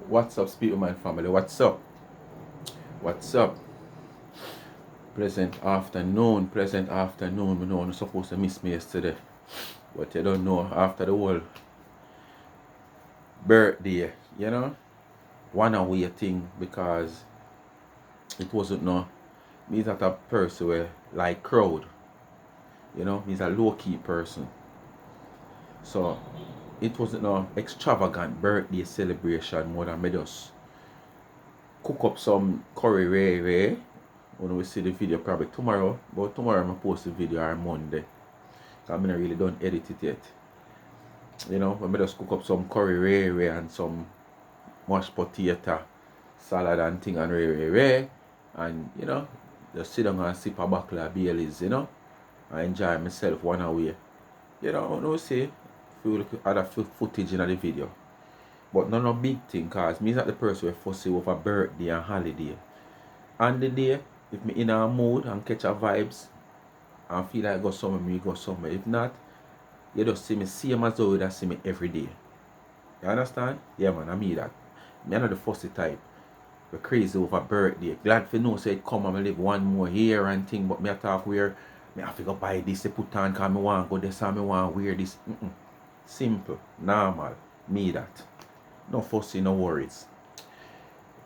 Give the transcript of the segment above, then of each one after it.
What's up, Speakman family? What's up? What's up? Pleasant afternoon. Pleasant afternoon. I know you're supposed to miss me yesterday, but you don't know after the whole birthday, one away thing because it wasn't no. Me's not a person where like crowd, He's a low key person. So it wasn't no extravagant birthday celebration more than me just cook up some curry ray. When we see the video probably tomorrow, but tomorrow I'm going to post the video on Monday. Because I really don't edit it yet. When I just cook up some curry ray and some mashed potato, salad and thing and ray. And, just sit down and sip a bottle of Baileys, and enjoy myself one away. I don't see, feel like other footage in the video. But not a big thing, because me is not the person who fussy over birthday and holiday. And the day, if me in a mood and catch a vibes and feel like go somewhere, me go somewhere. If not, you just see me same as though you see me every day. You understand? Yeah man, I mean that. Me not the fussy type. We're crazy over birthday. Glad for no say come and live one more year and thing, but me a talk where me have to go buy this to put on because me want go this and me want wear this. Simple, normal, me that. No fussy, no worries.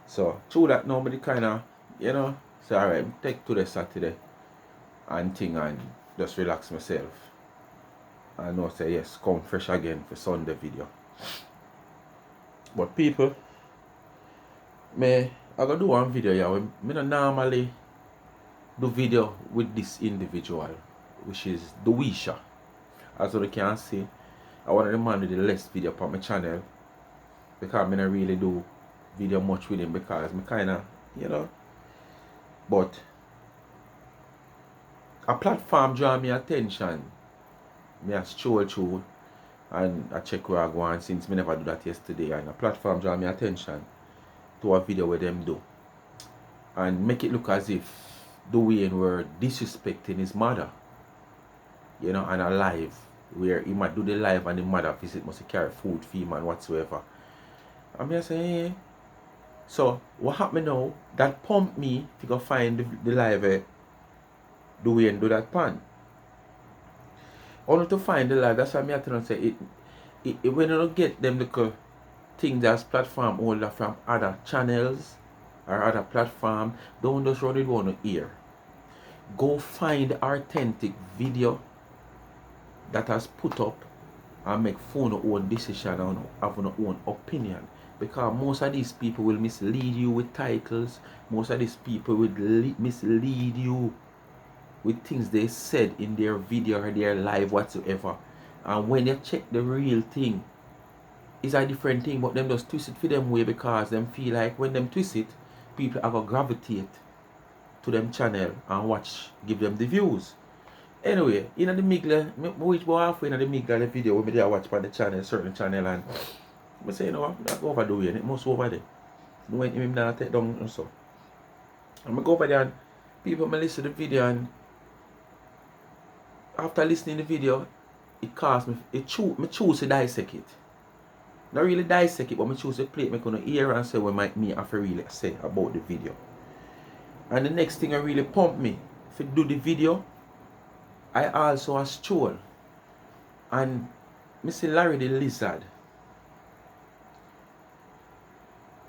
So through that nobody kinda, say alright, take to the Saturday and thing and just relax myself. And know say yes, come fresh again for Sunday video. But people, I gotta do one video here. I don't normally do video with this individual, which is Dewiesha. As you can see, I want the man with the less video on my channel because I don't really do video much with him because I kinda, but a platform draw me attention. Me a stroll through and I check where I go on since me never do that yesterday, and a platform draw me attention to a video where them do and make it look as if Dwayne were disrespecting his mother, and a live where he might do the live and the mother visit must carry food, feed and whatsoever. And me I say, hey. So what happened now? That pumped me to go find the live Dwayne do that pan. Only to find the live, that's why I tell you say it when you don't get them little things that's platform older from other channels or other platform, don't just run it on the ear. Go find authentic video that has put up and make phone own decision and have an own opinion. Because most of these people will mislead you with titles. Most of these people will mislead you with things they said in their video or their live whatsoever. And when you check the real thing, it's a different thing, but them just twist it for them way because them feel like when them twist it, people are gonna gravitate to them channel and watch, give them the views. Anyway, in the middle, which go halfway in the middle of the video when I watch on the channel, certain channel, and I say, I'm not overdoing it, it must over there. When him not take down and so. I'm go over there and people may listen to the video, and after listening to the video, it caused me, me choose to dissect it. Not really dissect it, but I choose to play it, I can hear and say what me have to really say about the video. And the next thing I really pumped me to do the video, I also a stroll. And Mr. Larry the Lizard,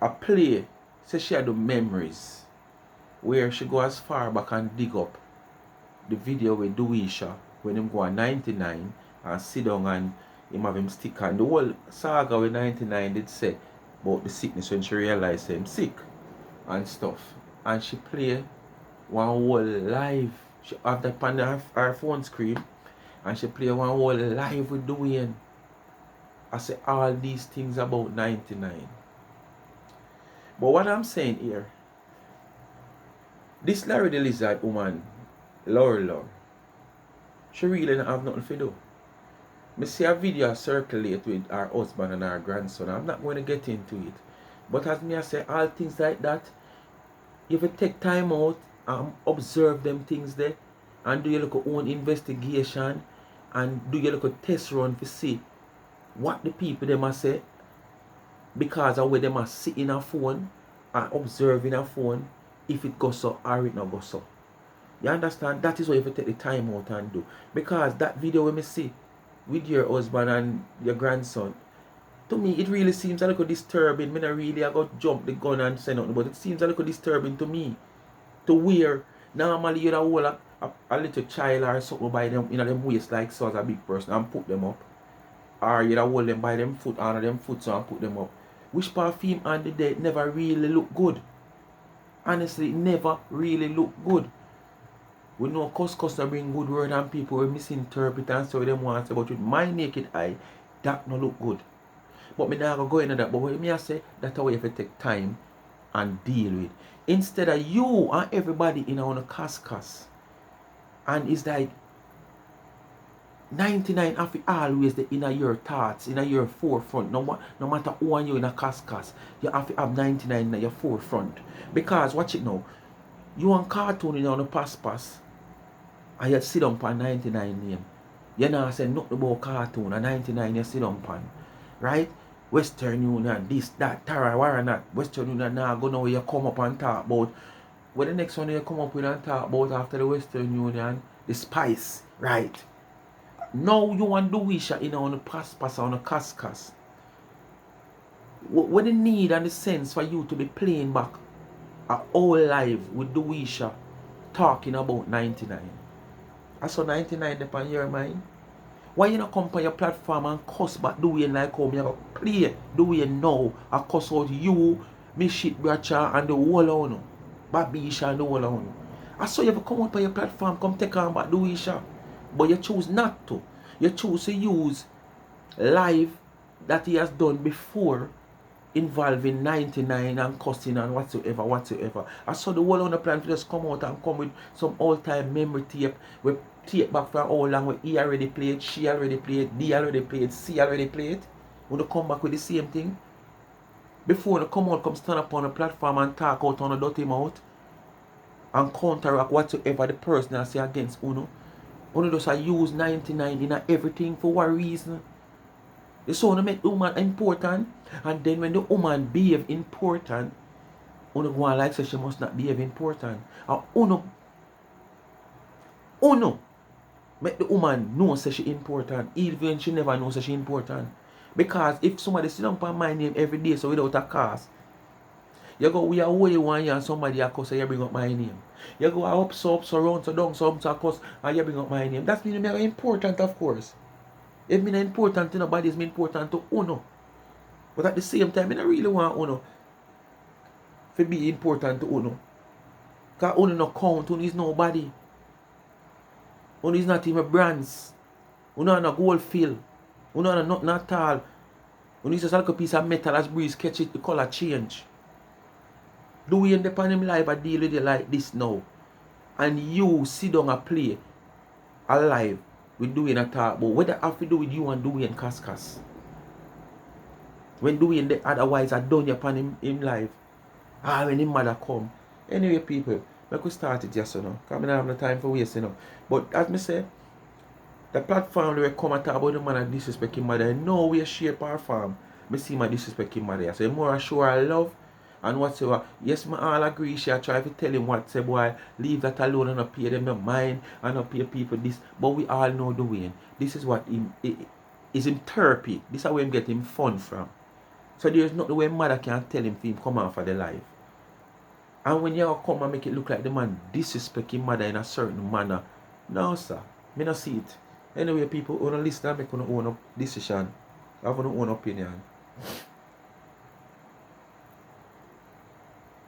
I play, say she had the memories where she go as far back and dig up the video with Dewiesha when him go on 99 and sit down and him have him stick on. The whole saga with 99 did say about the sickness when she realized him sick and stuff. And she play one whole live. She have that on her phone screen and she play one whole live with Dwayne. I say all these things about 99. But what I'm saying here, this Larry the Lizard woman, Laura, she really don't have nothing to do. I see a video circulate with her husband and her grandson. I'm not going to get into it. But as me I say, all things like that, if you take time out and observe them things there and do your little own investigation and do your little test run to see what the people them must say, because of where them are sitting a phone and observing a phone, if it goes so or it not go so. You understand? That is what you have to take the time out and do. Because that video when me see with your husband and your grandson, to me it really seems a little disturbing. Me not really I got jump the gun and say nothing, but it seems a little disturbing to me. To where normally you'd hold a little child or something by them in them waist like so as a big person and put them up. Or you'd hold them by them foot under them foot so and put them up. Which perfume on the day never really look good. Honestly, it never really look good. We know cuss bring good word and people will misinterpret and so them want to say, but with my naked eye, that no look good. But me not go into that. But what me I say, that's how you have to take time and deal with. Instead of you and everybody in our cuss. And it's like 99 of it always in your thoughts, in your forefront. No matter who and you in a cuss. You have to have 99 in your forefront. Because watch it now. You on cartoon in on the pass. And you sit down on 99 name. You not say nothing about cartoon and 99 you sit down on. Right? Western Union, this, that, Tara, why not? Western Union now go now you come up and talk about. What the next one you come up with and talk about after the Western Union? The spice, right? Now you want Dewiesha in on the pass on the cuss. What the need and the sense for you to be playing back a whole life with Dewiesha talking about 99? I saw 99 upon your mind. Why you not come on your platform and cuss back Dewey like how me have play Dewey now I cuss out you, me shit bracha and the whole on Babisha and the whole on. I saw you ever come up on your platform, come take on back Dewiesha. But you choose not to. You choose to use live that he has done before involving 99 and cussing and whatsoever. I saw the whole on the plan to just come out and come with some all-time memory tape with tape back from how long where he already played, she already played, D already played, C already played. When you come back with the same thing, before you come out, come stand up on the platform and talk out on a dirty mouth and counteract whatsoever the person has say against Uno. Uno just use 99 in everything for what reason? The son make the woman important, and then when the woman behave important, Uno go on like say she must not behave important. And Uno make the woman know say she important, even when she never knows say she important. Because if somebody sit down on my name every day so without a cause, you go we are where you want you and somebody a cuss and you bring up my name. You go up so round so down so cuss and you bring up my name. That's mean me important, of course. If me not important to nobody, it's important to Uno. But at the same time, I don't really want Uno to be important to Uno. Because Uno no count, Uno is nobody. Uno is not even brands. Uno no gold field. Uno no nothing at all. Uno is just like a piece of metal as breeze catch it, the color change. Do we end up on him live and deal with it like this now? And you sit down and play alive with doing a talk about what have to do with you and doing Cascas. When doing the otherwise I done upon him live. When him mother come. Anyway, people, we could start it just now. Because I don't have no time for wasting now. But as me say, the platform where come and talk about the man and disrespect him mother, no way, shape or form. I see my disrespect him mother. So more show her love and whatsoever. Yes, I all agree. She try to tell him what say, boy, leave that alone and not pay them no mind and not pay people this. But we all know the way. This is what is him therapy. This is where him get him fun from. So there's not the way mother can tell him for him come out for the life. And when you come and make it look like the man disrespect his mother in a certain manner, no sir, me not see it. Anyway, people, who don't listen and make your own decision, have your own opinion.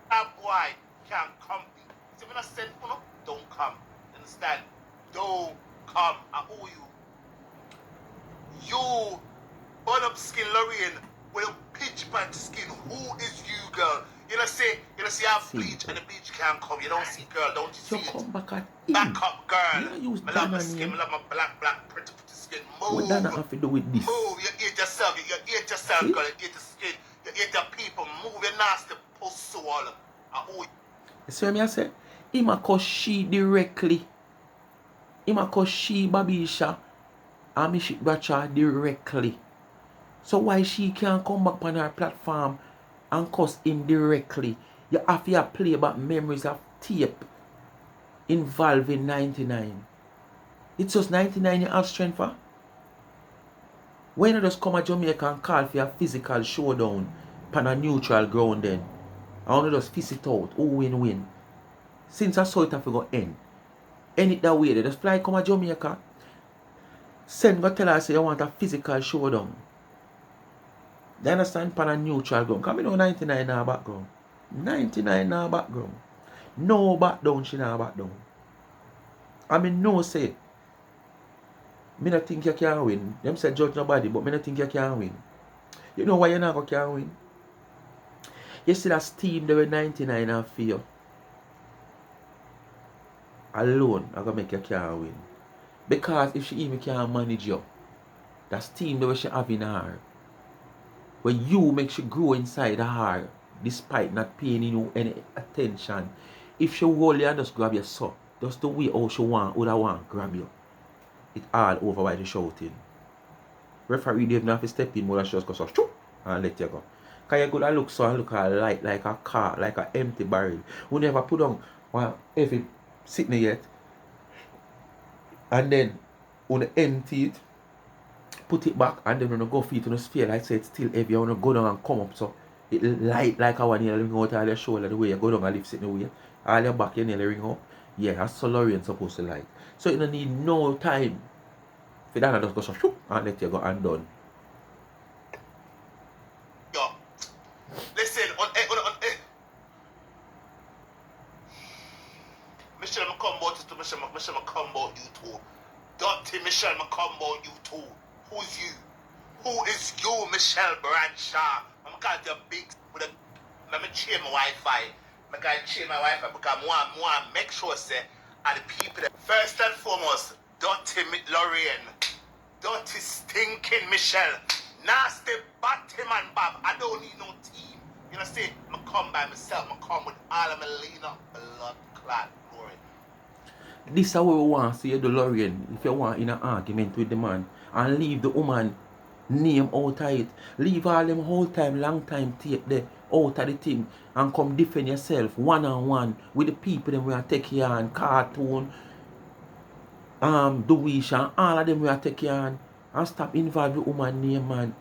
That boy can't come. So when I said, don't come. Understand? Don't come. I owe you. You burn up skin Lorraine with a pitch black skin. Who is you, girl? You know I have bleach and the bleach can't come. You don't see, girl, don't you see come it? back at Back up, girl. You use I love my skin, I love my black, pretty skin. Move. What that have to do with this? Move, you eat yourself, See? girl, you eat the skin, you eat the people, move your nasty pussy all. I owe you. You see what I say? Him a cause she directly. Him a cause she Babisha and me shit Bracha directly. So why she can't come back on her platform and cuss indirectly? You have to play about memories of tape involving 99. It's just 99 you have strength for. Why not just come to Jamaica and call for a physical showdown on a neutral ground then? I want to just fist it out. Who win? Since I saw it, I forgot end. End it that way. They just fly come to Jamaica. Send go tell her say you want a physical showdown. They understand pan a neutral ground. Because I know 99 in our background. 99 in our background. No back down, she not back down. I mean no say. Me not think you can win. Them say judge nobody, but me not think you can win. You know why you not can win? You see that team they were 99 and for you. Alone, I gonna make you can win. Because if she even can't manage you, that's team that she have in her. When you make she grow inside her, despite not paying you any attention. If she hold you and just grab your so, just the way how she want, other want grab you. It all over by the shouting. Referee Dave not have to step in more than she just go so shoop and let you go. Cause you could look so and look light like a car, like an empty barrel. We never put on one heavy sitting yet. And then when you empty it, put it back and then when you go feet on the sphere like say it's still heavy, you want to go down and come up so it light like a one you ring out all your shoulder the way you go down and lift it in the way. All your back you nearly ring up. Yeah, that's so Lorraine supposed to like. So you don't need no time. For that, I just go so shoop and let you go and done. Yo, listen, on Michelle Macombo to Michelle Macombo, you two. Dirty Michelle Macombo, you two. Who's you? Who is you, Michelle Bradshaw? I'm gonna get big with a. Let me change my Wi-Fi. I'm gonna change my Wi-Fi because I want to make sure say are the people that first and foremost, dirty Lorraine, dirty stinking Michelle, nasty Batman Bob. I don't need no team. You know, say I come by myself. I come with all of my Lena blood clot glory. This is what we want to see you do, Lorraine. If you want in an argument with the man and leave the woman name out of it, leave all them whole time, long time tape there out of the thing and come defend yourself one-on-one with the people them we are taking on, cartoon, Dewiesha, and all of them we are taking on and stop involved with woman name, man.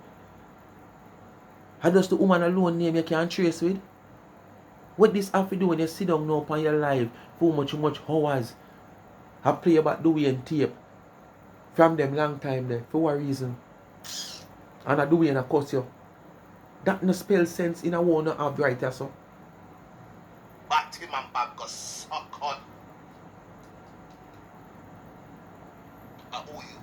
How does the woman alone name you can't trace with? What this have to do when you sit down now upon your life for much hours? I play about Dewey tape from them long time there. For what reason? And I do it and I curse you. That no spell sense in a one not have right or so. Batman Bob got suck on. Who you?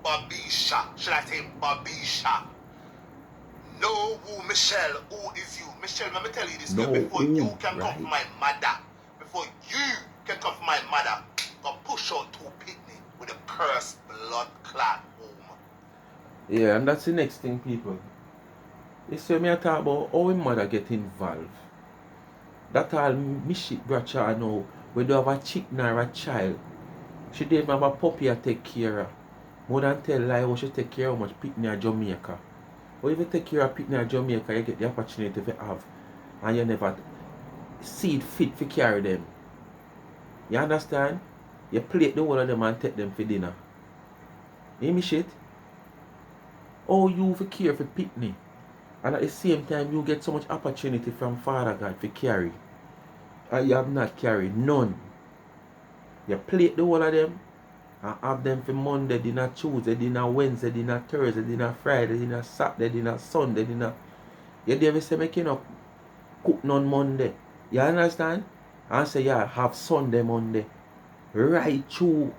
Dewiesha. Should I say Dewiesha? Know who Michelle, who is you? Michelle, let me tell you this, girl, before you can come for my mother, before you can come for my mother, go push out two picnic with a cursed blood clot home. Yeah, and that's the next thing, people. You see me talk about how my mother get involved. That all me shit Bradshaw now, we do have a chicken or a child. She didn't have a puppy to take care of. More than tell lie how she take care of how much picnic in Jamaica. But if you take care of picnic in Jamaica, you get the opportunity to have. And you never see it fit to carry them. You understand? You plate the whole of them and take them for dinner. You hear me shit? Oh, you for care for picnic. And at the same time, you get so much opportunity from Father God to carry. And you have not carried none. You plate the whole of them and have them for Monday, dinner Tuesday, dinner Wednesday, dinner Thursday, dinner Friday, dinner Saturday, dinner Sunday, dinner. You never say make you not cook none Monday. You understand? And say yeah, have Sunday, Monday. Right through.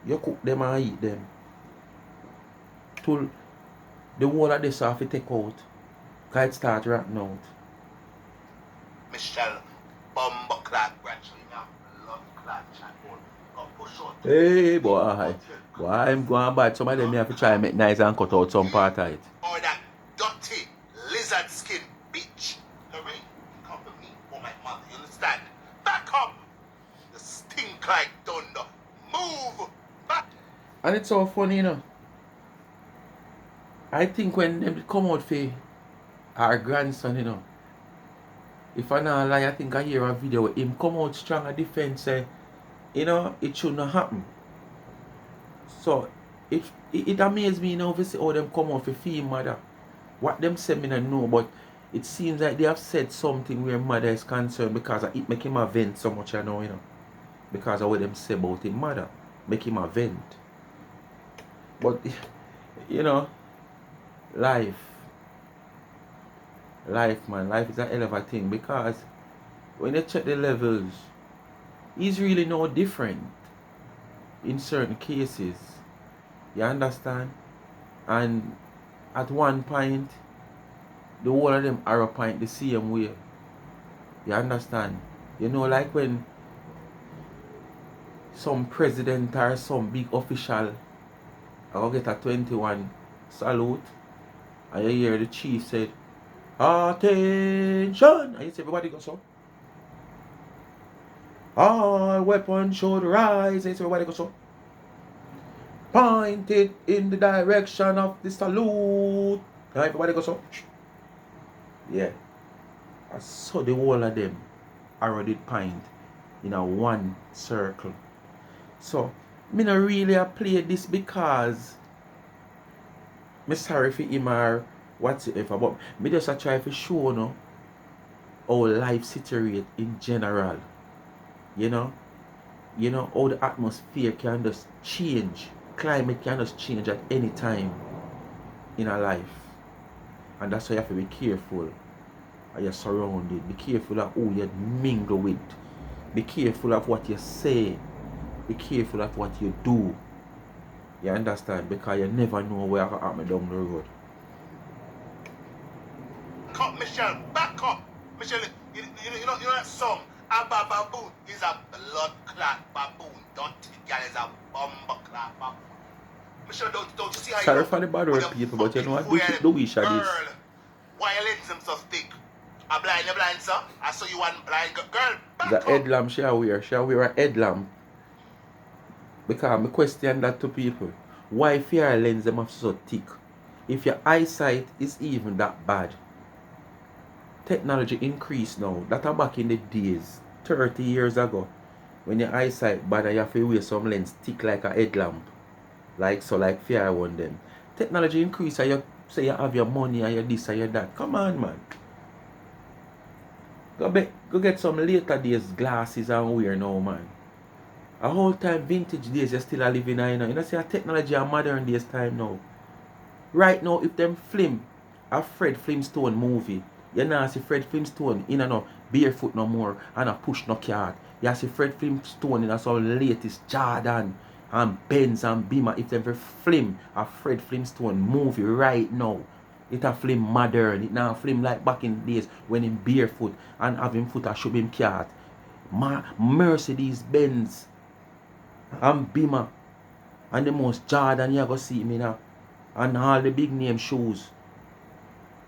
You cook them and eat them. Till the whole of this have to take out. Because it starts rotting out. Michelle, bomba clot, gradually now, blood clot, chat board. Go push out. Hey boy. Boy, I'm going bad. Some of them have to try and make nice and cut out some part of it. Or that dirty lizard skin bitch. Lorraine, come to me or my mother, you understand? Back up! You stink like thunder. Move! Back! And it's so funny, you know. I think when them come out for our grandson, you know, if I not lie, I think I hear a video with him come out strong a defense say, you know, it should not happen. So it amazes me now to see how them come out for feel mother. What them say me not know, but it seems like they have said something where mother is concerned because it make him a vent so much, you know. Because of what them say about him mother. Make him a vent. But you know, life. Life, man. Life is a hell of a thing because when you check the levels, he's really no different in certain cases. You understand? And at one point, the whole of them arrow point the same way. You understand? You know, like when some president or some big official I get a 21 salute and you hear the chief said, attention! And you see everybody go so. All weapons should rise. And you see everybody go so. Point it in the direction of the salute. And everybody go so. Yeah. I saw the whole of them already point in a one circle. So, me not really play this because me sorry for him or whatsoever, but me just try to show no how life situate in general. You know how the atmosphere can just change. Climate can just change at any time in a life. And that's why you have to be careful of your surroundings. Be careful of who you mingle with. Be careful of what you say. Be careful of what you do. You understand? Because you never know where will happen down the road. Cut Michelle, back up. Michelle, you know that song? A baboon is a blood clot baboon. Don't think the girl is a bomber clot baboon. Michelle, don't you see how Sorry you for the bad word people, but you know what Dewiesha is. Girl, why your lens them so thick? A blind, you blind, sir? I saw you one blind girl. Back The up. headlamp she wear a headlamp. Because I question that to people. Why your lens them are so thick? If your eyesight is even that bad. Technology increased now. That are back in the days, 30 years ago. When your eyesight bad, you have to wear some lens thick like a headlamp. Like fear one them. Technology increase and you say you have your money and you this and you that. Come on, man. Go get some later days glasses and wear now, man. A whole time vintage days you still are living in. You know, say technology and modern days time now. Right now, if them film a Fred Flintstone movie, you know see Fred Flintstone in no barefoot no more and a push no card. You see Fred Flintstone in a some latest Jordan and Benz and Beamer. If them film a Fred Flintstone movie right now, it a film modern. It now film like back in the days when him barefoot and have him foot a show him card. Mercedes Benz and Beamer and the most Jordan you ever see me now. And all the big name shoes.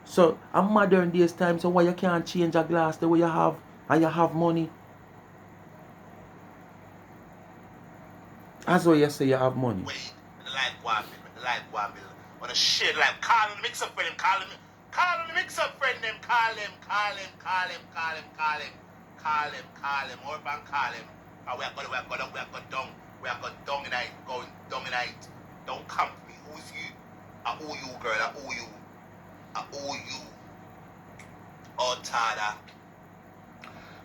So a modern days time, so why you can't change a glass the way you have and you have money? As well you say you have money. Wait, the light one bill. On a shit like call him mix up friend him, call him mix up friend him, call him. Urban call him. We are going down tonight. Don't come to me. Who's you? I owe you, girl. I owe you. Oh, Tada.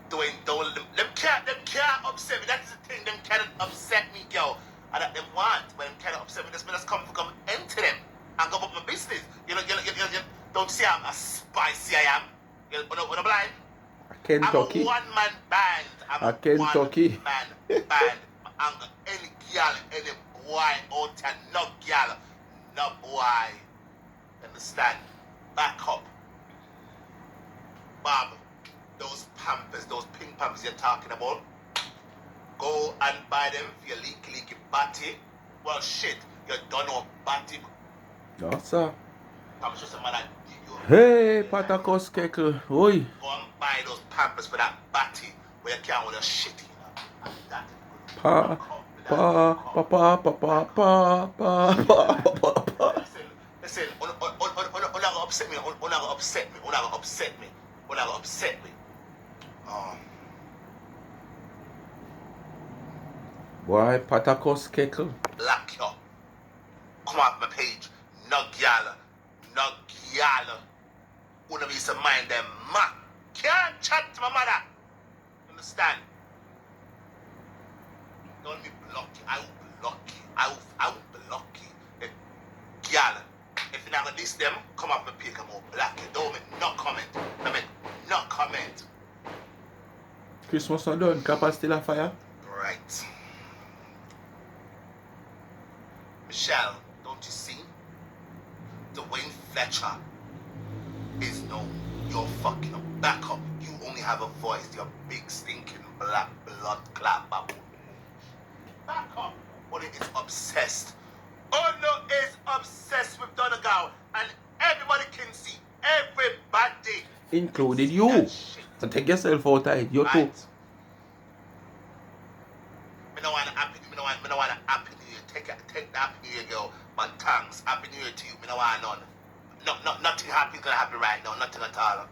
Them can't upset me. That's the thing. Them can't upset me, girl. And that them want, but them can't upset me. Just come enter them and go about my business. You don't see I'm a spicy I am. You know what I'm blind? Kentucky. I'm a one-man band. I'm a Kentucky. one-man band. I'm any girl, any boy out there, no girl, no boy. Understand? Back up. Bob, those pampers, those pink pampers you're talking about, go and buy them for your leaky batty. Well, shit, you don't know batty. No, sir. I'm just a man that Hey, Patakos Kekel. Oi. Go and buy those pampers for that batty where you can't with a shit, you know. And that Pa. Listen, upset me. When I got upset me. When I got upset me. When I got upset me. Boy, Patakos Keckle. Black yo. Come off my page. No gyal. No gyal. Wanna be some mind them ma. Can't chat to my mother. Understand? Don't be blocky. I will block you. I will block you. Gyal. If you're not gonna diss them, come off my page. Come on, black you. Don't make no comment. I mean, no comment. Christmas not done. Kappa still a fire. Right. Michelle, don't you see? Dwayne Fletcher is no, you're fucking back up. You only have a voice, you're big stinking black blood clot baboon. Back up. Only is obsessed. Oh no, is obsessed with Donegal. And everybody can see. Everybody. Included you. So take yourself out of it. You too. Me no want happy New Year. Take the happy New Year, girl. But thanks. Happy New Year to you. Me no want none. Nothing happy is gonna happen right now. Nothing at all.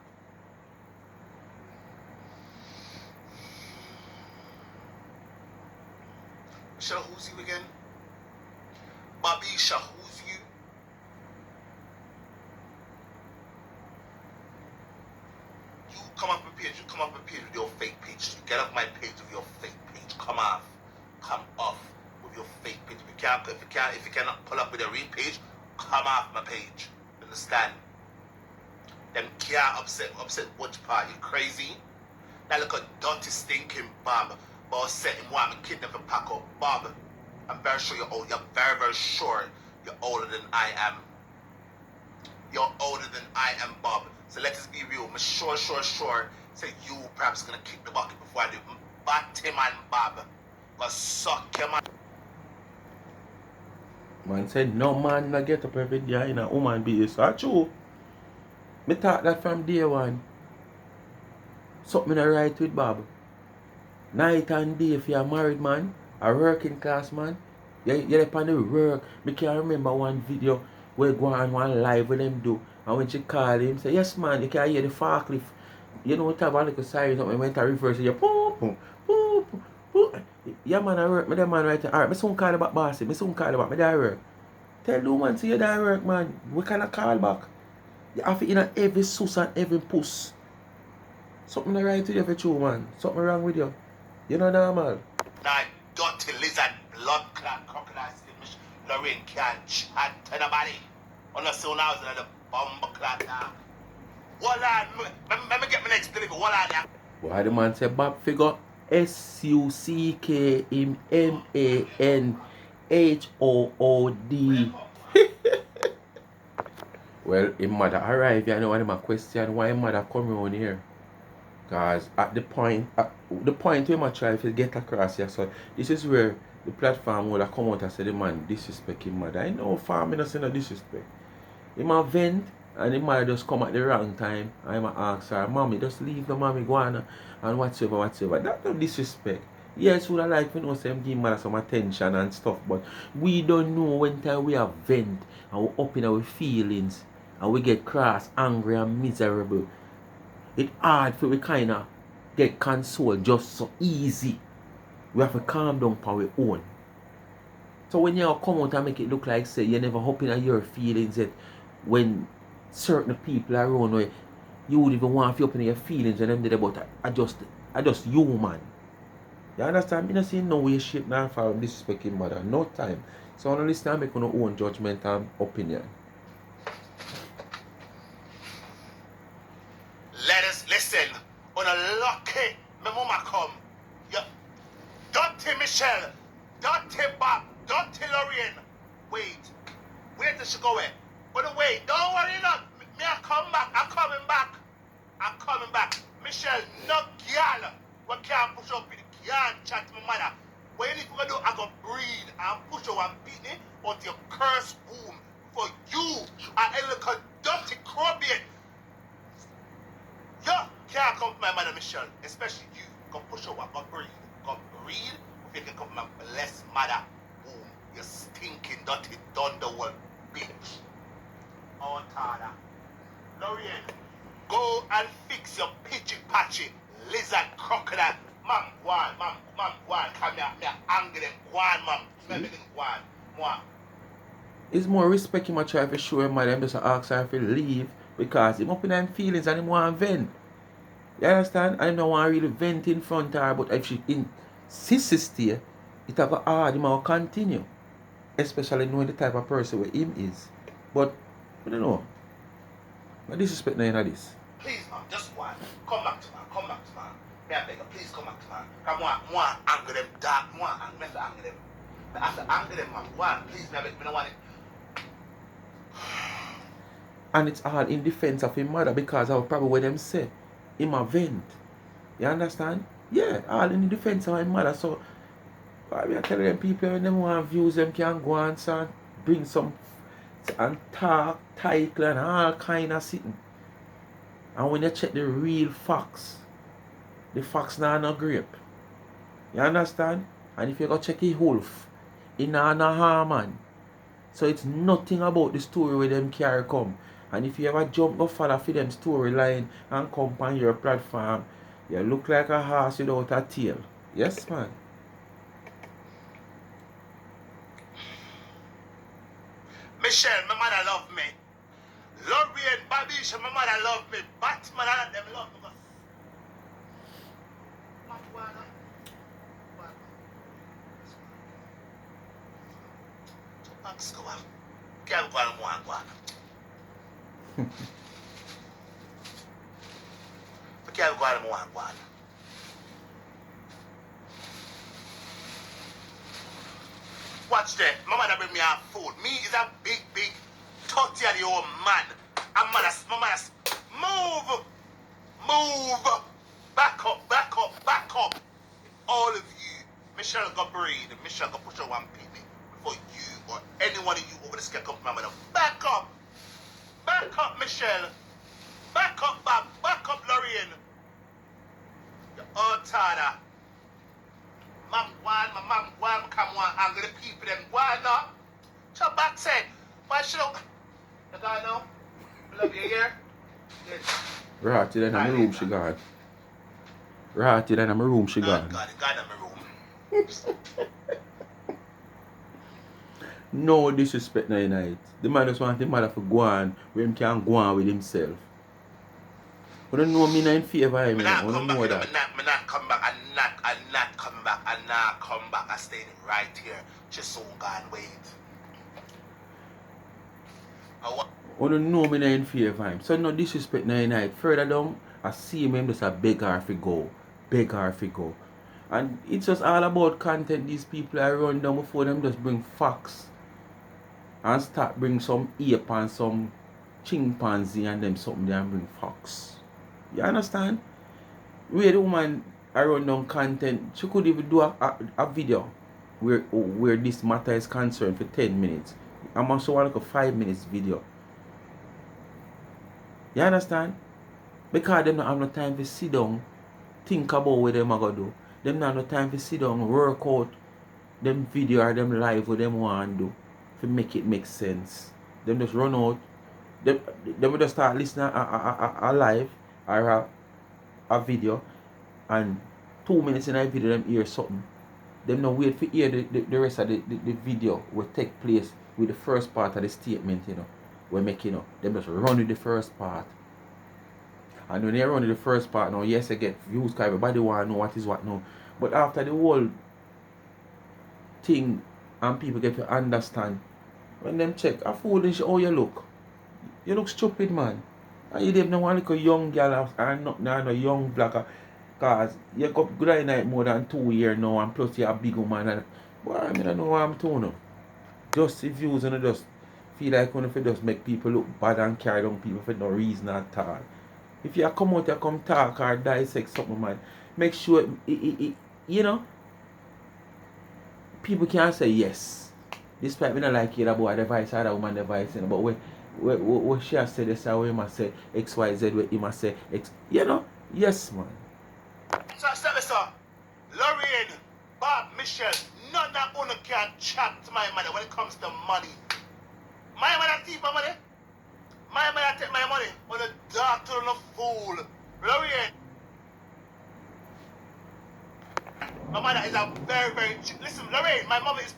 Michelle, who's you again? Dewiesha, who's you? You come off my page. You come off my page with your fake page. You get off my page with your fake page. Come off with your fake page. If you cannot pull up with a real page, come off my page. Understand? Them can't upset which part. You crazy? Now look at dirty stinking Bob. But set him while I'm kidnapping pack up. Bob, I'm very sure you're old. You're very, very sure you're older than I am. You're older than I am, Bob. So let us be real. I'm sure. Say you perhaps gonna kick the bucket before I do. Bat him and Bob. Gonna suck him and Man said no man not get up every day in a woman business. That's true. Me thought that from day one. Something not right with Bob. Night and day if you're a married man, a working class man, you're up on the work. Me can remember one video where go on one live with them do. And when she called him, say, yes man, you can hear the forklift. You know what type of little siren something went to reverse you boom, boom, boom, boom. Yeah man, I work. Me the man right there. Alright, me soon call about bossy. Me soon call about me there work. Tell the woman say you there work, man. We cannot call back. You have to in every sus and every puss. Something not right with you for true, man. Something wrong with you. You know normal. now dirty lizard, blood clot, crocodile skin, Lorraine can't chat to nobody. Unless you now is another bomb clot now. What on? Let me get my next delivery. What on there? Why the man say Bob figure SUCK him MANHOOD. Well, his mother arrived, you know, and my question why his mother come around here. Because at the point where I try to get across here, so this is where the platform will come out and say the man disrespect his mother. I know farming doesn't no disrespect. He might vent and the mother just come at the wrong time and he might ask her, mommy, just leave the mommy go on and whatsoever. That's no disrespect. Yes, would I like to know some give mother some attention and stuff, but we don't know when time we have vent and we up in our feelings and we get cross, angry and miserable. It's hard for we kind of get consoled just so easy. We have to calm down for our own. So when you come out and make it look like say you never hoping at your feelings that when certain people are around where you would even want to open your feelings and them did about I just human. You understand? Me not saying no way, shape, nor form disrespecting mother. No time. So I don't listen and make your own judgment and opinion. Let us listen. On a lucky, my mama come. Yeah. Dirty Michelle. Dirty Bob. Dirty Lorraine. Wait. Where does she go in? But wait, don't worry not. Me I come back. I'm coming back. I'm coming back. Michelle, no girl. We can't push up with it. Can't chat to my mother. What you need to do, I go breathe and push her and beat me until your curse boom. For you, I look a dirty crobbian. You can't come to my mother, Michelle. Especially you. Go push her up. Go breathe. Go breathe. If you can come to my blessed mother. Boom. You stinking dirty Dunderworld bitch. Oh, Tada. Lorraine, go and fix your pitchy patchy lizard crocodile. Mom, one, come here, me angry them, one, mom, everything, one. It's more respect him. I try to show him, them just ask her to leave because him up in them feelings and him want to vent. You understand? And him don't want to really vent in front of her, but if she insists to stay, it have a hard him will continue. Especially knowing the type of person where him is. But I don't know. I disrespect none of this. Please, mom, just one. Come back to man. May I beg you, please come back to man. Come one, anger them, dark, one, anger them. I have to anger them, man. One, please, may I beg you, I don't want it. And it's all in defense of his mother because of probably what them say. Him a vent. You understand? Yeah, all in defense of his mother. So I tell them people when them want views, them can go and bring some and talk, title and all kind of sitting. And when you check the real facts, the facts now no grape. You understand? And if you go check his wolf, he nah no harm, man. So it's nothing about the story where them carry come. And if you ever jump go follow for them storyline and come on your platform, you look like a horse without a tail. Yes, man. Michelle, my mother love me. Laurie and Dewiesha, my mother love me. Batman, all of them love me. Can't go on one. Can't go on one. Watch that. My mother bring me out food. Me is a big 30-year-old man. My mother move. Back up. All of you. Michelle got breed. Michelle got push on one penny before you or any one of you over the scale come to my mother. Back up, Michelle. Back up, Bob. Back up, Lorraine. You're all tired. My mom, come on, I'm gonna people them. Why not? Chop back said, why should I? You gotta know? I love you here. Right, then in my room she gone. Right, then in my room she gone. God in my room. No disrespect no night. The man just want the mother to go on where him can go on with himself. But don't know me not in favor of him. I don't know that. I'm not come back. I'm not come back. I stayed right here. Just so God wait. I don't know me not in favor of him. So no disrespect no night. Further down, I see him just a beg her to go. And it's just all about content. These people are run down before them just bring facts. And start bring some ape and some chimpanzee and them something there and bring facts. You understand? Where the woman run down content, she could even do a video where this matter is concerned for 10 minutes. I'm also want like a 5 minutes video. You understand? Because them don't have no time to sit down, think about what them are going to do. Them don't have no time to sit down, work out them video or them live what them want to do to make it make sense. Them just run out. Them will just start listening a live or a video, and 2 minutes in a video them hear something. Them not wait for hear the rest of the video will take place with the first part of the statement, we're making up. Them just run with the first part. And when they run with the first part now, yes, I get views because everybody want to know what is what now. But after the whole thing and people get to understand, when them check, a foolish how you look. You look stupid, man. And you don't want like a young girl and not a young black. Because you got good at night more than 2 years now, and plus you're a big woman. And, boy, I don't know what I'm doing. Just the views and just feel like when if you just make people look bad and carry down people for no reason at all. If you come out, you come talk or dissect something, man, make sure, people can say yes. Despite me not like it about the voice or the woman the voice, but what she has said, this how he must say XYZ, what he must say X, yes, man. So, Lorraine, Bob, Michelle, none of them can chat to my mother when it comes to money. My mother thief my money. My mother take my money. On a doctor and a fool. Lorraine. My mother is a very, listen, Lorraine, my mother is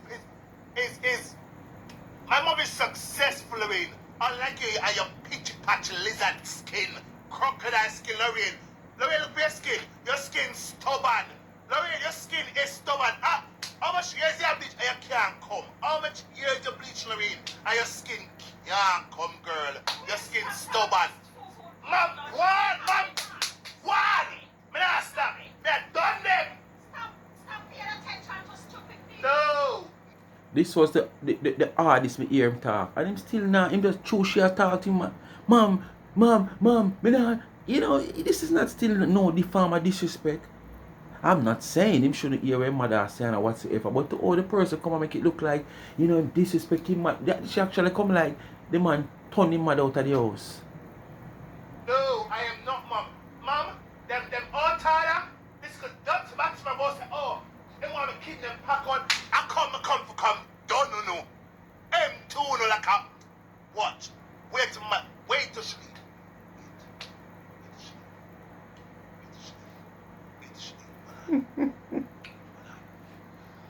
my mother is successful, Lorraine. Unlike you and your pitchy-patchy lizard skin, crocodile skin, Lorraine. Lorraine, look at your skin. Your skin's stubborn. Lorraine, your skin is stubborn. How much years you have bleach and you can't come? How much years you bleach, Lorraine, and your skin can't come, girl? Your skin's stubborn. Mom, what? Mom, what? Me not stop. Me done them. Stop paying attention to stupid people. No. This was the hardest me hear him talk. And him still not, him just choose she talk to him. Mom, me not, you know, this is not still no the form of disrespect. I'm not saying him shouldn't hear what mother saying or whatsoever, but to all the person come and make it look like, you know, disrespect him, she actually come like the man turn him mother out of the house. No, I am not, Mom. Mom, them all tired. This could dump to back to my boss. Oh, they want to keep them pack on. I come. Don't no. M2 no like a watch. Wait to sleep.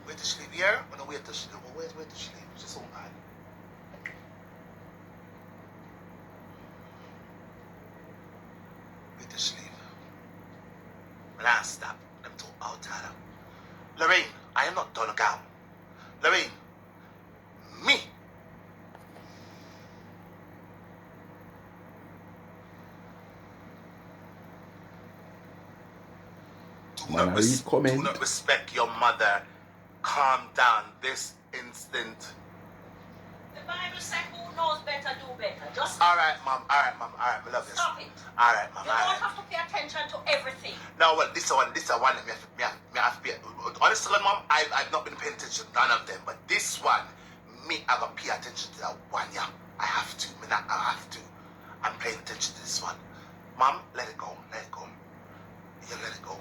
Wait to sleep here? When I wait to sleep. Wait to sleep. It's just so bad. Wait to sleep. When I stop, I'm too out tired. Lorraine, I am not done again. Lorraine, me. Man, I read comment. Do not respect your mother. Calm down this instant. The Bible said who knows better do better. Just Alright, Mom. I love you. stop it. Alright, Mom. You don't have to pay attention to everything. No, well, this one, me have to be. Honestly, Mom, I've not been paying attention to none of them, but this one, me, I gotta pay attention to that one, yeah. I have to. I have to. I'm paying attention to this one. Mom, let it go. Yeah, let it go.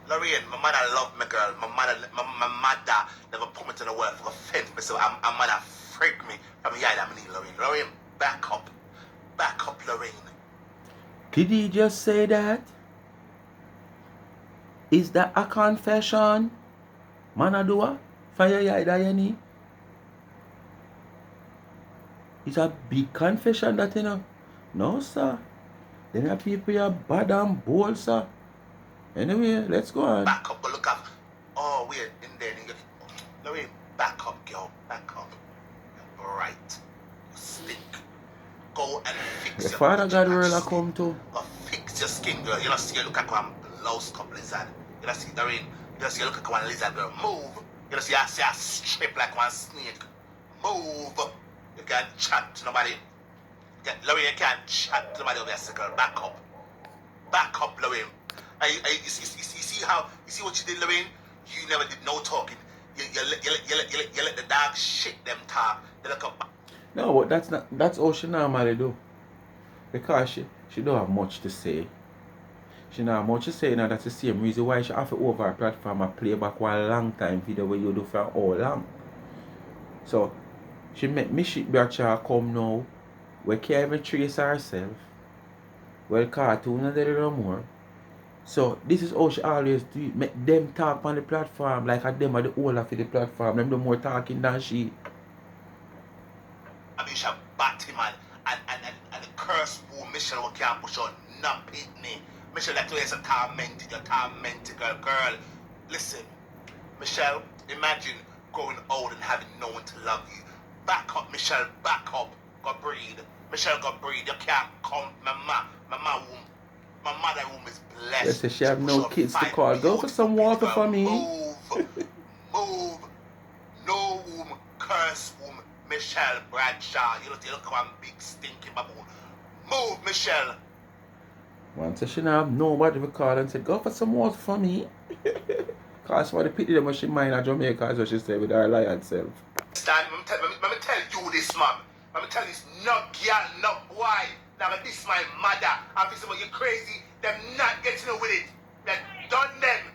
Lorraine, my mother love me, girl. My mother never put me to the world for offend me, so my mother freak me. I'm here, I'm in Lorraine. Lorraine, back up, Lorraine. Did he just say that? Is that a confession? Manadua? Fire yada yani? It's a big confession that, you know. No, sir. Then the people are bad and bold, sir. Anyway, let's go on. Back up, but look up. Oh, we're in there. Lorraine, back up, girl. Back up. You're bright. You stink. Go and fix The your Father God skin. will come to. Go fix your skin, girl. You don't see you look like one lost couple lizard. You don't see Lorraine. You don't see you look like one lizard, girl. Move. You don't see I strip like one snake. Move. You can't chat to nobody. Lorraine, you can't chat to nobody over there, girl. Back up. Back up, Lorraine. You see what you did, Lorraine? You never did no talking. You let the dog shit them talk. They look up. No, but that's all she normally do. Because she don't have much to say. She don't have much to say, you know, that's the same reason why she have to over her platform and play back one long time video where you do for all long. So she make me shit Bradshaw come now. We can't even trace herself. Well, cartoon and there no more. So this is how she always do it. Make them talk on the platform like them are the owner for the platform. Them do more talking than she. Dewiesha batty man and the curse who Michelle can't push on not pitney. Michelle that way is a tormented girl. Listen, Michelle, imagine growing old and having no one to love you. Back up, Michelle, back up. Go breathe. Michelle, go breathe. You can't come. My mother womb is blessed. Yes, she have no kids to call. Go for some water for me. Move. No womb, curse womb, Michelle Bradshaw. You look like one big stinky baboon. Move, Michelle. Once she not have nobody to call and say, go for some water for me. Cause for the pity them when she mind at Jamaica, as what she said with her lion self. Stand, let me tell you this, mom. Let me tell you this, no girl, no boy. Now this is my mother. I'm thinking about you crazy. Them not getting away with it. They done them.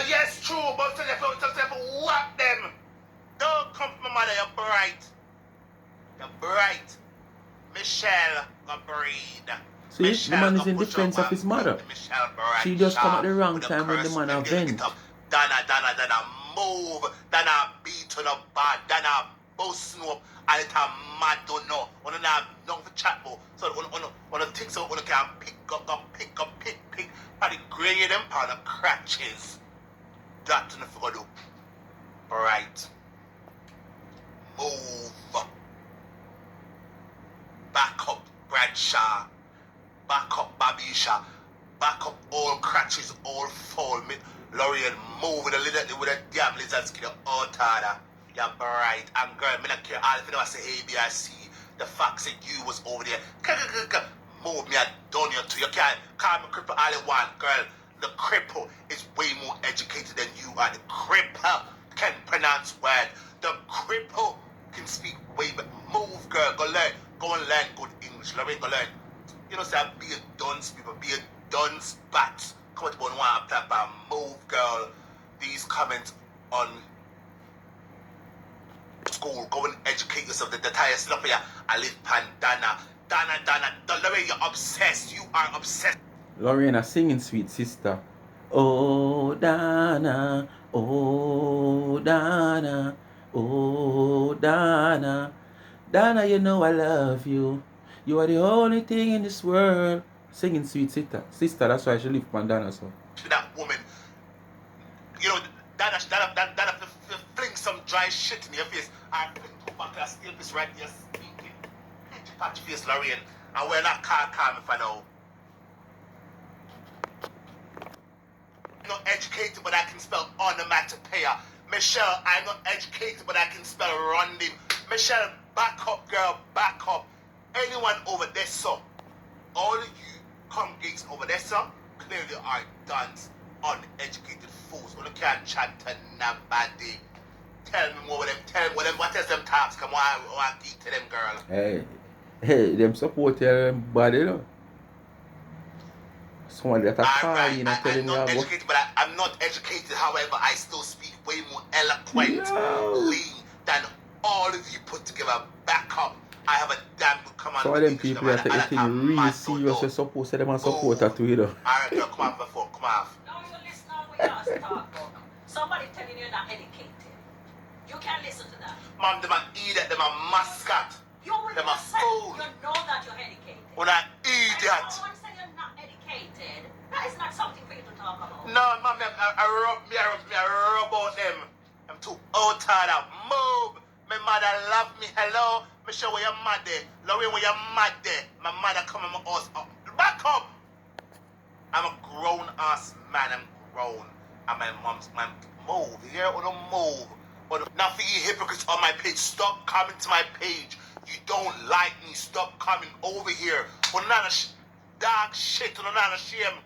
Yes, true, but tell them whack them. Don't come from my mother, you're bright. You're bright. Michelle got breed. See, the man is in defense of his mother. She just come at the wrong time when the man a vent. Dana, move. Dana beat on the bad. Dana bust up. And it's a mad don't know. On the not for chat more. So on the things so on the can pick. By the grey them on the crutches. That's in the photo. Bright. Move. Back up Bradshaw. Back up Dewiesha. Back up all crutches, all fall. Lorraine move with a damn lizard skin all harder. You're bright. And girl, me not care all if you never say ABRC. The fact that you was over there. Move me, I done you too. You can't call me cripple all you want, girl. The cripple is way more educated than you are. The cripple can pronounce words. The cripple can speak way better. Move, girl. Go learn. Go and learn good English. Lorraine, go learn. You know, say, be a dunce, people. Be a dunce bat. Come on, one platform. Move, girl. These comments on school. Go and educate yourself. The entire stuff here. I live Pandana. Dana. Lorraine, you're obsessed. You are obsessed. Lorena singing Sweet Sister. Oh, Dana. Oh, Dana. Oh, Dana. Dana, you know I love you. You are the only thing in this world. Singing Sweet Sister. That's why she live Pandana, so. That woman, you know, Dana fling some dry shit in your face. I fling two back and steal this right here speaking. Patch face, Lorraine. And we're not calm if I know. I'm not educated, but I can spell onomatopoeia. Michelle, I'm not educated, but I can spell ronding. Michelle, back up, girl, back up. Anyone over there, so all of you congregates over there, so clearly are dunce, uneducated fools. When you can't chat to nobody. Tell me more of them. Tell me what else them talks. Come on, I want to to them, girl. Hey, them support them body, you know. Someone that are calling and telling me I'm not educated, but I'm not educated. However, I still speak way more eloquently than all of you put together. Back up. I have a damn good command. So all them people that are taking really serious, you're supposed to them and support that too, you know. Alright, girl, come off my phone. Come off. Now you listen to what you ask to talk about. Somebody telling you're not educated. You can't listen to that. Mom, them are idiot. Them are mascot. You will Them are yourself, fool. you know that you're educated. When I And idiot. someone say you're not educated, that is not something for you to talk about. No, mom, I rub out them. I'm too old tired out. Move. My mother love me. Hello. Me show where your mother. Lorraine, where your mother. My mother come in my house. Back up. I'm a grown ass man. I'm grown. And my mom's man. Move. You hear? Or don't move. Now for you hypocrites on my page, stop coming to my page. You don't like me. Stop coming over here. Or not a dog shit. Or not a shame.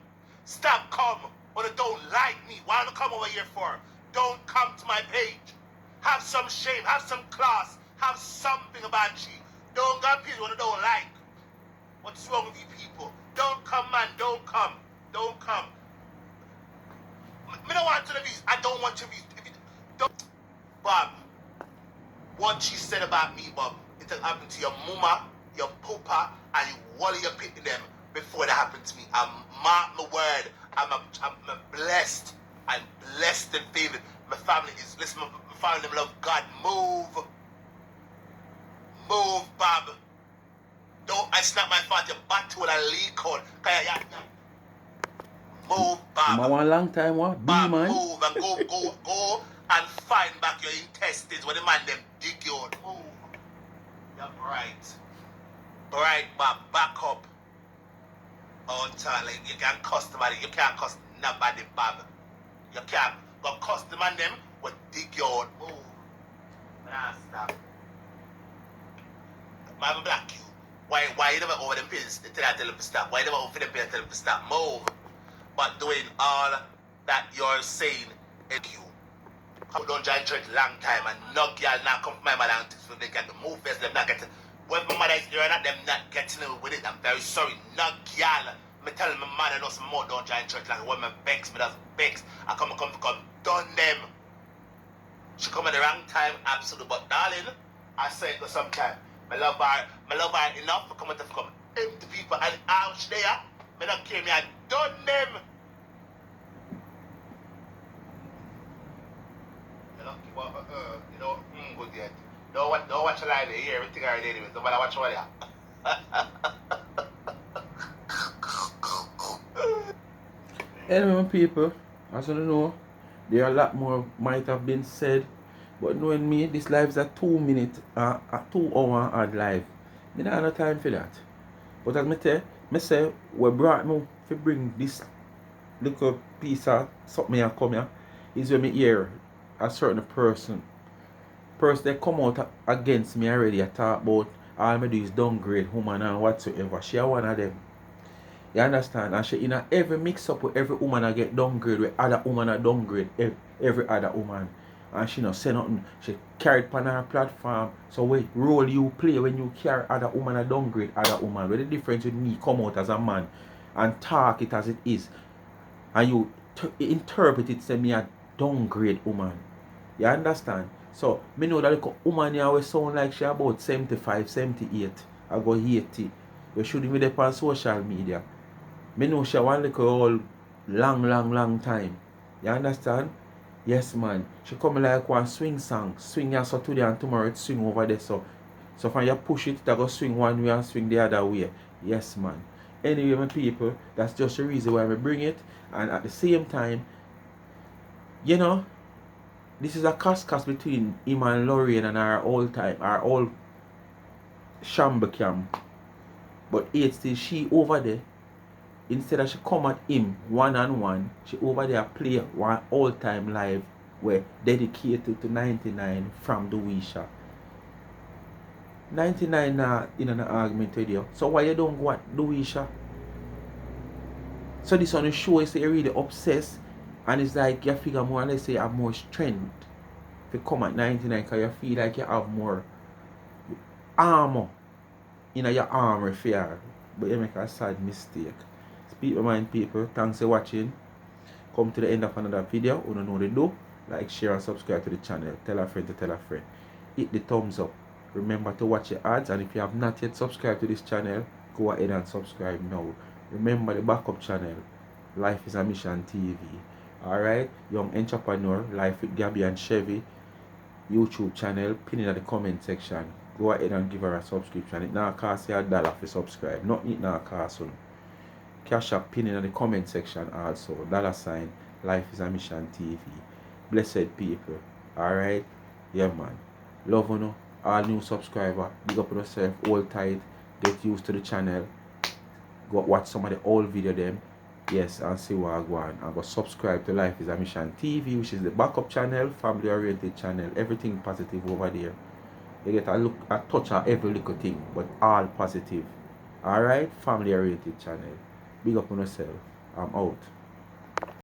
Stop coming. Or they don't like me. Why don't you come over here for? Don't come to my page. Have some shame. Have some class. Have something about you. Don't go people when you don't like. What's wrong with you people? Don't come, man. Don't come. Don't come. Me don't want to views. I don't want to views. Don't. Bob, what you said about me, Bob, it'll happen to your mama, your papa, and you wally your pit in them before that happened to me. I mark my word. I'm blessed. I'm blessed and favored. My family is, listen, my family love God. Move. Move, Bob. Don't, I snap my fat, your butt to a leak on. Move, Bob. I want a long time, what? Bob, man. move and go and find back your intestines when the man them dig you out. Move. You're bright. Bright, Bob, back up. All time, like you can't cuss somebody, you can't cuss nobody, Bob. You can't. But cuss the man them will dig you out. Move. Nah, stop. I'm black you. Why you never over them pills? Tell them to stop. Why you never over them pills? Tell them to stop. Move. But doing all that you're saying is you. I don't join church long time and no girl not come from my mother until they get the move first. Them not getting. Whether my mother is there or not, them not getting with it. I'm very sorry. No girl. Me tell my mother no some more don't join church like when my vex me does vex. I come done them. She come at the wrong time, absolutely. But darling, I say it sometime. I love her enough to come out to come empty people and house there. I don't care, me I done them. You know, keep on, you know, good yet. Don't watch a line here, everything I did anyway. Nobody watch what Anyway, people, as you know, there are a lot more might have been said, but knowing me, this life is a 2 minute, a 2 hour hard life. Me don't have no time for that. But as me say, what brought me to bring this little piece of something here come here is when me hear a certain person they come out against me already. I talk about all me do is downgrade woman and whatsoever. She a one of them. You understand? And she in a every mix up with every woman I get downgrade with other woman I downgrade every other woman. And she not say nothing. She carried upon her platform. So what role you play when you carry other woman a downgrade other woman? What the difference with me come out as a man and talk it as it is, and you interpret it say me a downgrade woman. You understand? So me know that the woman here will sound like she about 75, 78. I go 80. You shouldn't be there on social media. Me know she want like a whole long time. You understand? Yes, man. She come like one swing song. Swing here so today and tomorrow it swing over there. So when you push it, it go swing one way and swing the other way. Yes, man. Anyway, my people, that's just the reason why I bring it. And at the same time, you know, this is a cast between him and Lorraine and our old Shamba camp. But it's still she over there. Instead of she come at him one-on-one, she over there play one all-time live where dedicated to 99 from Dewiesha. 99 in an argument with you. So why you don't go at Dewiesha? So this on the show is you're really obsessed, and it's like you figure more, let's say you have more strength to come at 99 because you feel like you have more armor in your armor fear. But you make a sad mistake. Speak my mind, people. Thanks for watching. Come to the end of another video. You don't know what to do. Like, share and subscribe to the channel. Tell a friend to tell a friend. Hit the thumbs up. Remember to watch your ads, and if you have not yet subscribed to this channel, go ahead and subscribe now. Remember the backup channel, Life is a Mission TV. Alright, Young Entrepreneur, Life with Gabby and Chevy, YouTube channel, pin in the comment section. Go ahead and give her a subscription. It now costs you $1 for subscribe. Nothing it now costs you. Cash up pin in the comment section also. $, Life is a Mission TV. Blessed people. Alright? Yeah, man. Love you know. All new subscriber. Big up on yourself. Hold tight. Get used to the channel. Go watch some of the old video them. Yes, and see what I go on. And go subscribe to Life is a Mission TV, which is the backup channel, family oriented channel. Everything positive over there. You get a touch of every little thing, but all positive. Alright? Family oriented channel. Big up on yourself. I'm out.